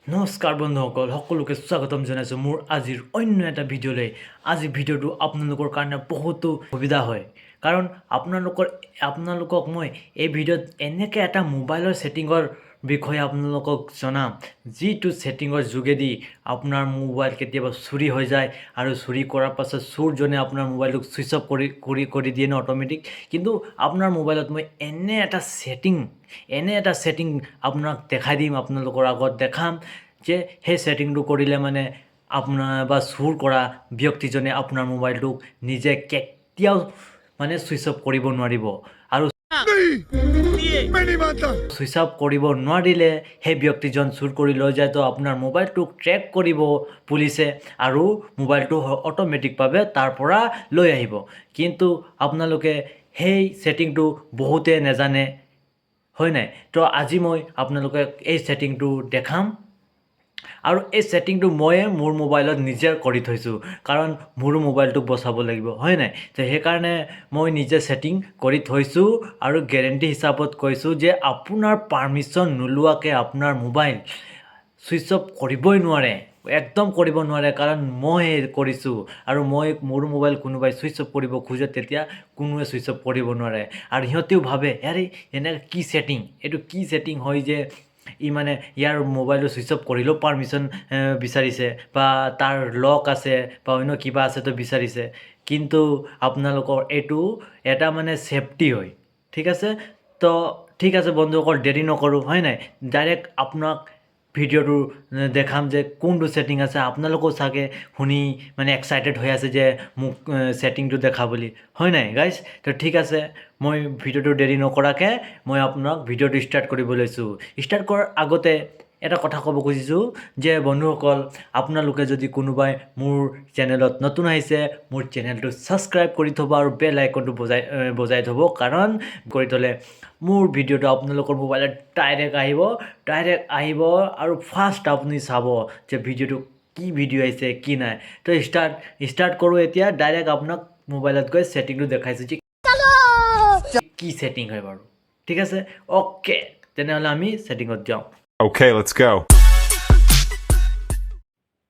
নমস্কাৰ বন্ধুসকল, সকলোকে স্বাগতম জনাইছোঁ মোৰ আজিৰ অন্য এটা ভিডিঅ'লৈ। আজি ভিডিঅ'টো আপোনালোকৰ কাৰণে বহুতো সুবিধা হয়, কাৰণ আপোনালোকক মই এই ভিডিঅ'ত এনেকৈ এটা মোবাইলৰ ছেটিঙৰ বিষয়ে আপোনালোকক জনাম, যিটো ছেটিঙৰ যোগেদি আপোনাৰ মোবাইল কেতিয়াবা চুৰি হৈ যায় আৰু চুৰি কৰাৰ পাছত চোৰজনে আপোনাৰ মোবাইলটোক ছুইচ অফ কৰি দিয়ে ন অট'মেটিক। কিন্তু আপোনাৰ মোবাইলত মই এনে এটা ছেটিং আপোনাক দেখাই দিম, আপোনালোকৰ আগত দেখাম যে সেই ছেটিংটো কৰিলে মানে আপোনাৰ বা চুৰ কৰা ব্যক্তিজনে আপোনাৰ মোবাইলটোক নিজে কেতিয়াও মানে ছুইচ অফ কৰিব নোৱাৰিব। আৰু ছুইচ অফ কৰিব নোৱাৰিলে সেই ব্যক্তিজন চুৰ কৰি লৈ যায়, তো আপোনাৰ মোবাইলটোক ট্ৰেক কৰিব পুলিচে আৰু মোবাইলটো অট'মেটিকভাৱে তাৰ পৰা লৈ আহিব। কিন্তু আপোনালোকে সেই ছেটিংটো বহুতে নাজানে, হয় নাই? তো আজি মই আপোনালোকক এই ছেটিংটো দেখাম, আৰু এই ছেটিংটো ময়ে মোৰ মোবাইলত নিজে কৰি থৈছোঁ, কাৰণ মোৰো মোবাইলটোক বচাব লাগিব, হয় নাই? তো সেইকাৰণে মই নিজে ছেটিং কৰি থৈছোঁ আৰু গেৰেণ্টি হিচাপত কৈছোঁ যে আপোনাৰ পাৰ্মিশ্যন নোলোৱাকৈ আপোনাৰ মোবাইল ছুইচ অফ কৰিবই নোৱাৰে, একদম কৰিব নোৱাৰে, কাৰণ মই কৰিছোঁ। আৰু মোৰ মোবাইল কোনোবাই ছুইচ অফ কৰিব খোজে তেতিয়া কোনোৱে ছুইচ অফ কৰিব নোৱাৰে। আৰু সিহঁতেও ভাবে আৰে এনেকৈ কি ছেটিং, এইটো কি ছেটিং হয় যে মানে ইয়াৰ মোবাইলটো ছুইচ অফ কৰিলেও পাৰ্মিশ্যন বিচাৰিছে, বা তাৰ লক আছে বা অন্য কিবা আছে তো বিচাৰিছে। কিন্তু আপোনালোকৰ এইটো এটা মানে ছেফটি হয়, ঠিক আছে? তো ঠিক আছে বন্ধুসকল, দেৰি নকৰোঁ, হয় নাই? ডাইৰেক্ট আপোনাক ভিডিঅ'টো দেখাম যে কোনটো ছেটিং আছে। আপোনালোকেও চাগে শুনি মানে এক্সাইটেড হৈ আছে যে মোক ছেটিংটো দেখা বুলি, হয় নাই গাইজ? তো ঠিক আছে, মই ভিডিঅ'টো দেৰি নকৰাকৈ মই আপোনাক ভিডিঅ'টো ষ্টাৰ্ট কৰিব লৈছোঁ। ষ্টাৰ্ট কৰাৰ আগতে এটা কথা ক'ব খুজিছোঁ যে বন্ধুসকল, আপোনালোকে যদি কোনোবাই মোৰ চেনেলত নতুন আহিছে, মোৰ চেনেলটো ছাবস্ক্ৰাইব কৰি থ'ব আৰু বেল আইকনটো বজাই থ'ব, কাৰণ কৰি থ'লে মোৰ ভিডিঅ'টো আপোনালোকৰ মোবাইলত ডাইৰেক্ট আহিব আৰু ফাৰ্ষ্ট আপুনি চাব যে ভিডিঅ'টো কি ভিডিঅ' আহিছে কি নাই। তো ষ্টাৰ্ট কৰোঁ এতিয়া। ডাইৰেক্ট আপোনাক মোবাইলত গৈ ছেটিংটো দেখাইছোঁ যে কি ছেটিং হয় বাৰু, ঠিক আছে? অ'কে, তেনেহ'লে আমি ছেটিঙত যাওঁ। Okay, let's go.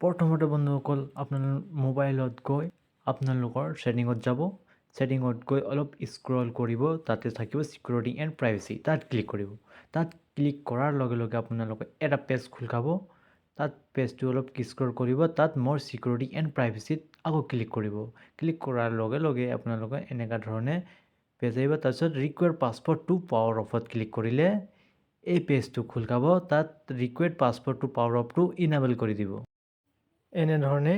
প্ৰথমতে বন্ধুসকল, আপোনালোক মোবাইলত গৈ আপোনালোকৰ ছেটিঙত যাব। ছেটিঙত গৈ অলপ স্ক্ৰল কৰিব, তাতে থাকিব ছিকিউৰিটি এণ্ড প্ৰাইভেচি, তাত ক্লিক কৰিব। তাত ক্লিক কৰাৰ লগে লগে আপোনালোকে এটা পেজ খোল খাব। তাত পেজটো অলপ স্ক্ৰল কৰিব, তাত মোৰ ছিকিউৰিটি এণ্ড প্ৰাইভেচিত আকৌ ক্লিক কৰিব। ক্লিক কৰাৰ লগে লগে আপোনালোকে এনেকুৱা ধৰণে পেজ আহিব। তাৰপিছত ৰিকুৱেৰ পাছৱৰ্ড টু পাৱাৰ অফত ক্লিক কৰিলে এই পেজটো খোল খাব। তাত ৰিকুৱেড পাছৱৰ্ড টু পাৱাৰ অফটো ইনেবল কৰি দিব, এনেধৰণে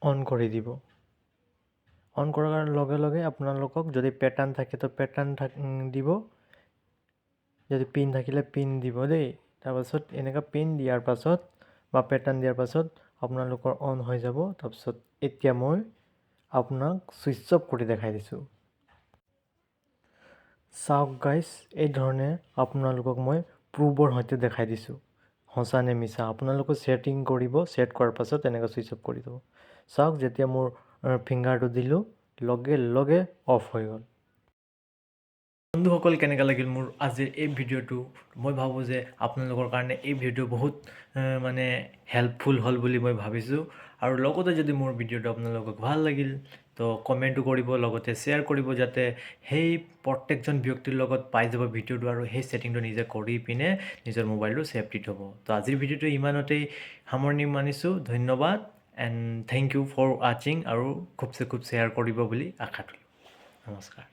অন কৰি দিব। অন কৰাৰ লগে লগে আপোনালোকক যদি পেটাৰ্ণ থাকে তো পেটাৰ্ণ দিব, যদি পিন থাকিলে পিন দিব দেই। তাৰপাছত এনেকুৱা পিন দিয়াৰ পাছত বা পেটাৰ্ণ দিয়াৰ পাছত আপোনালোকৰ অন হৈ যাব। তাৰপিছত এতিয়া মই আপোনাক ছুইচ অফ কৰি দেখাই দিছোঁ। চাওক গাইজ, এই ধৰণে আপোনালোকক মই প্ৰুফৰ সৈতে দেখাই দিছোঁ, সঁচা নে মিছা। আপোনালোকে ছেট কৰাৰ পাছত এনেকৈ ছুইচ অফ কৰি দিব। চাওক, যেতিয়া মোৰ ফিংগাৰটো দিলোঁ লগে লগে অফ হৈ গ'ল। বন্ধুসকল, কেনেকুৱা লাগিল মোৰ আজিৰ এই ভিডিঅ'টো? মই ভাবোঁ যে আপোনালোকৰ কাৰণে এই ভিডিঅ'টো বহুত মানে হেল্পফুল হ'ল বুলি মই ভাবিছোঁ। আৰু লগতে যদি মোৰ ভিডিঅ'টো আপোনালোকক ভাল লাগিল তো কমেণ্টো কৰিব, লগতে শ্বেয়াৰ কৰিব, যাতে সেই প্ৰত্যেকজন ব্যক্তিৰ লগত পাই যাব ভিডিঅ'টো, আৰু সেই ছেটিংটো নিজে কৰি পিনে নিজৰ মোবাইলটো ছেফটিত হ'ব। তো আজিৰ ভিডিঅ'টো ইমানতেই সামৰণি মানিছোঁ। ধন্যবাদ এণ্ড থেংক ইউ ফৰ ৱাচিং, আৰু খুবচে খুব শ্বেয়াৰ কৰিব বুলি আশা কৰিলোঁ। নমস্কাৰ।